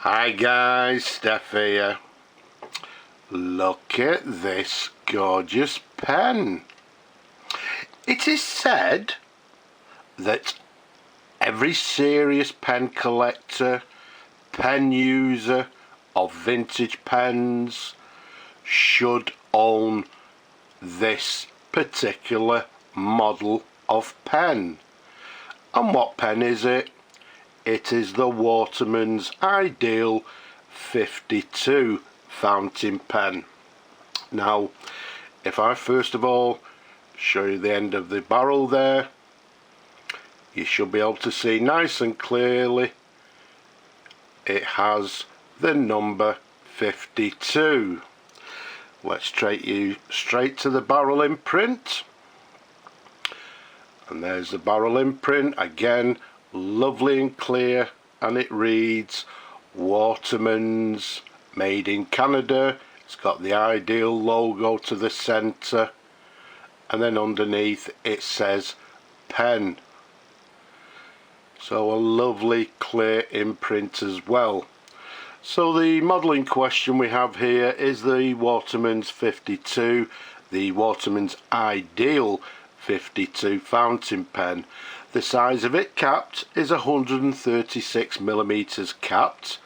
Hi guys, Steph here. Look at this gorgeous pen. It is said that every serious pen collector, pen user of vintage pens should own this particular model of pen. And what pen is it? It is the Watermans Ideal 52 fountain pen. Now, if I first of all show you the end of the barrel there, you should be able to see nice and clearly it has the number 52. Let's take you straight to the barrel imprint, and there's the barrel imprint again, lovely and clear, and it reads Watermans, made in Canada. It's got the Ideal logo to the centre, and then underneath it says pen. So a lovely clear imprint as well. So the model in question we have here is the Watermans 52, the Watermans Ideal 52 fountain pen. The size of it capped is 136mm capped.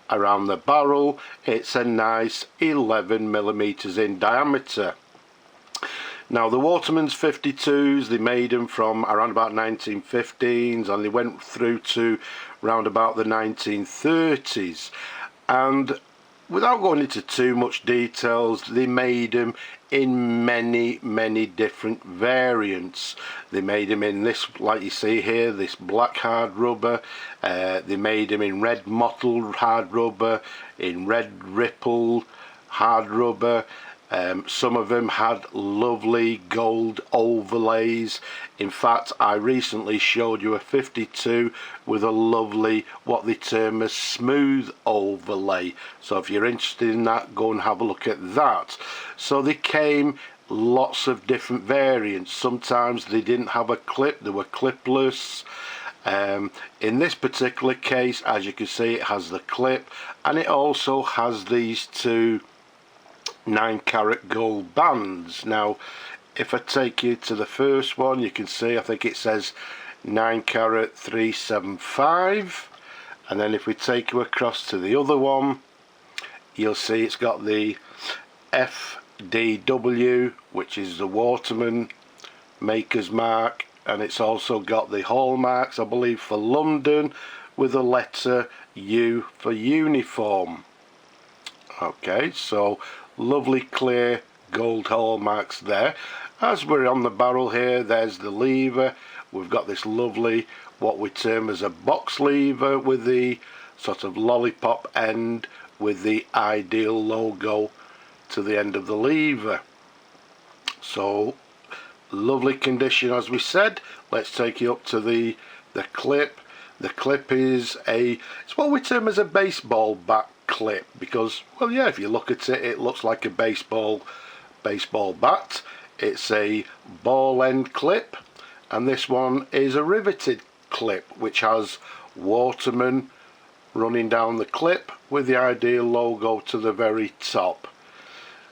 Around the barrel it's a nice 11mm in diameter. Now the Watermans 52s, they made them from around about 1915s and they went through to round about the 1930s, and without going into too much details, they made them in many different variants. They made them in this, like you see here, this black hard rubber. They made them in red mottled hard rubber, in red rippled hard rubber. Some of them had lovely gold overlays. In fact, I recently showed you a 52 with a lovely, what they term a smooth overlay. So if you're interested in that, go and have a look at that. So they came lots of different variants. Sometimes they didn't have a clip, they were clipless. In this particular case, as you can see, it has the clip, and it also has these two 9-carat gold bands. Now if I take you to the first one, you can see I think it says 9-carat 375, and then if we take you across to the other one, you'll see it's got the FDW, which is the Waterman maker's mark, and it's also got the hallmarks, I believe, for London with the letter U for uniform. Okay, so lovely clear gold hallmarks there. As we're on the barrel here, there's the lever. We've got this lovely, what we term as a box lever, with the sort of lollipop end with the Ideal logo to the end of the lever. So lovely condition, as we said. Let's take you up to the clip. The clip is it's what we term as a baseball bat clip, because, well, yeah, if you look at it, it looks like a baseball bat. It's a ball end clip, and this one is a riveted clip which has Waterman running down the clip with the Ideal logo to the very top.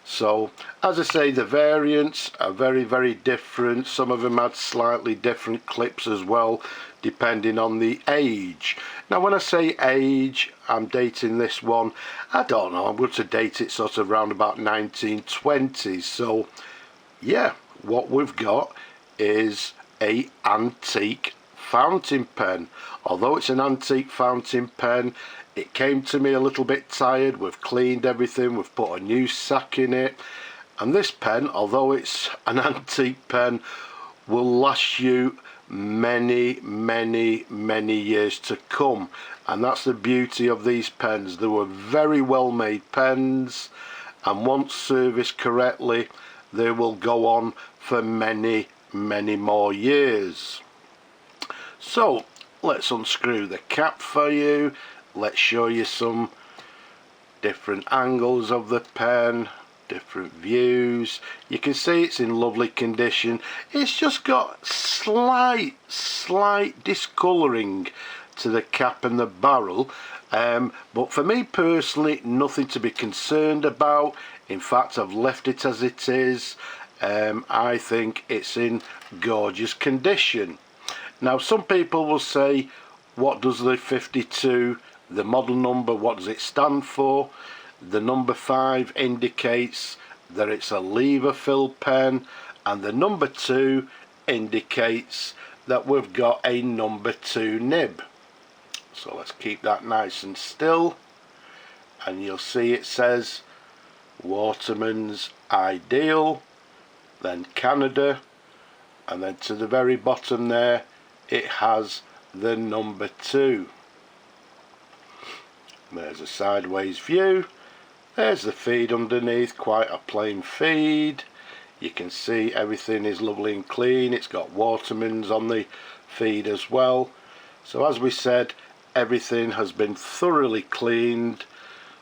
So as I say, the variants are very different. Some of them had slightly different clips as well, depending on the age. Now when I say age, I'm dating this one, I don't know, I'm going to date it sort of around about 1920s. So yeah, what we've got is a antique fountain pen. Although it's an antique fountain pen, it came to me a little bit tired. We've cleaned everything, we've put a new sack in it, and this pen, although it's an antique pen, will last you many years to come. And that's the beauty of these pens. They were very well made pens, and once serviced correctly, they will go on for many more years. So let's unscrew the cap for you. Let's show you some different angles of the pen, different views. You can see it's in lovely condition. It's just got slight discolouring to the cap and the barrel, but for me personally, nothing to be concerned about. In fact, I've left it as it is. I think it's in gorgeous condition. Now, some people will say, what does the 52, the model number, what does it stand for? The number 5 indicates that it's a lever fill pen, and the number 2 indicates that we've got a number 2 nib. So let's keep that nice and still, and you'll see it says Watermans Ideal, then Canada, and then to the very bottom there it has the number 2. There's a sideways view. There's the feed underneath, quite a plain feed. You can see everything is lovely and clean. It's got Watermans on the feed as well. So as we said, everything has been thoroughly cleaned,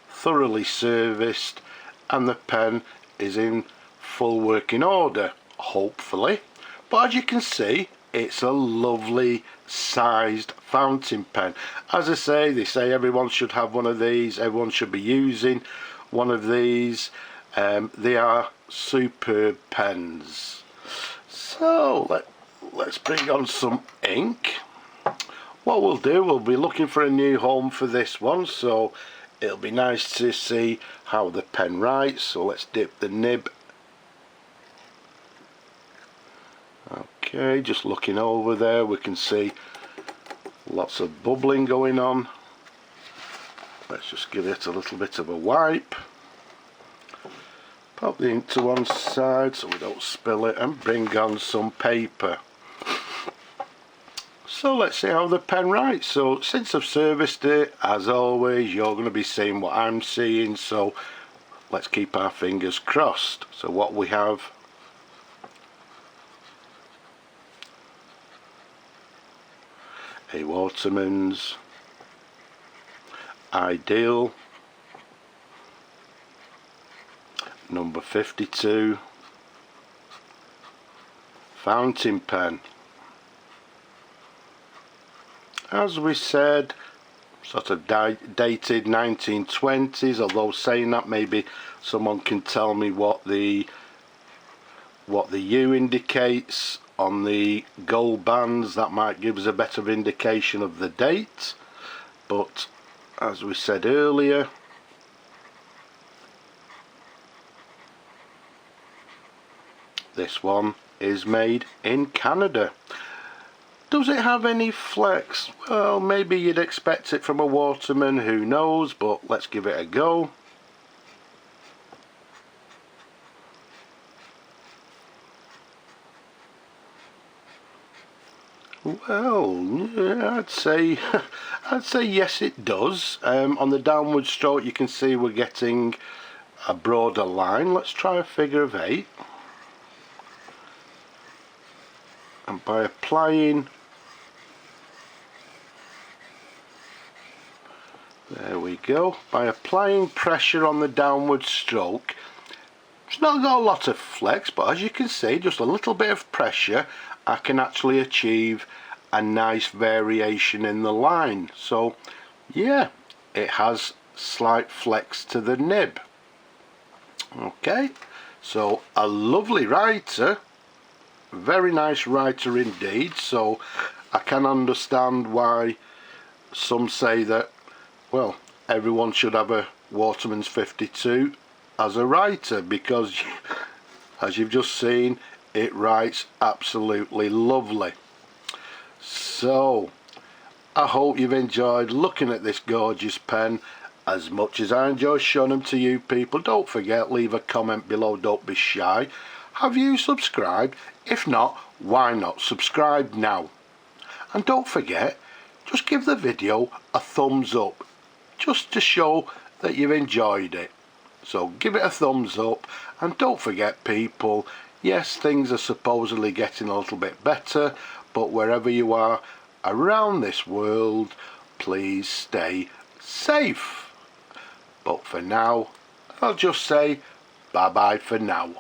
thoroughly serviced, and the pen is in full working order, hopefully. But as you can see, it's a lovely sized fountain pen. As I say, they say everyone should have one of these, everyone should be using one of these. They are superb pens. So let's bring on some ink. What we'll do, we'll be looking for a new home for this one, so it'll be nice to see how the pen writes. So let's dip the nib. Okay, just looking over there, we can see lots of bubbling going on. Let's just give it a little bit of a wipe. Pop the ink to one side so we don't spill it, and bring on some paper. So let's see how the pen writes. So since I've serviced it, as always, you're going to be seeing what I'm seeing, so let's keep our fingers crossed. So what we have, a Watermans Ideal number 52 fountain pen. As we said, sort of dated 1920s, although saying that, maybe someone can tell me what the U indicates on the gold bands. That might give us a better indication of the date. But as we said earlier, this one is made in Canada. Does it have any flex? Well, maybe you'd expect it from a Waterman, who knows, but let's give it a go. Well, yeah, I'd say yes, it does. On the downward stroke you can see we're getting a broader line. Let's try a figure of 8. And by applying, there we go, by applying pressure on the downward stroke, it's not got a lot of flex, but as you can see, just a little bit of pressure, I can actually achieve a nice variation in the line. So yeah, it has slight flex to the nib. Okay, so a lovely writer, very nice writer indeed. So I can understand why some say that, well, everyone should have a Watermans 52 as a writer, because as you've just seen, it writes absolutely lovely. So I hope you've enjoyed looking at this gorgeous pen as much as I enjoy showing them to you people. Don't forget, leave a comment below, don't be shy. Have you subscribed? If not, why not subscribe now? And don't forget, just give the video a thumbs up, just to show that you've enjoyed it. So give it a thumbs up, and don't forget people, yes, things are supposedly getting a little bit better, but wherever you are around this world, please stay safe. But for now, I'll just say bye bye for now.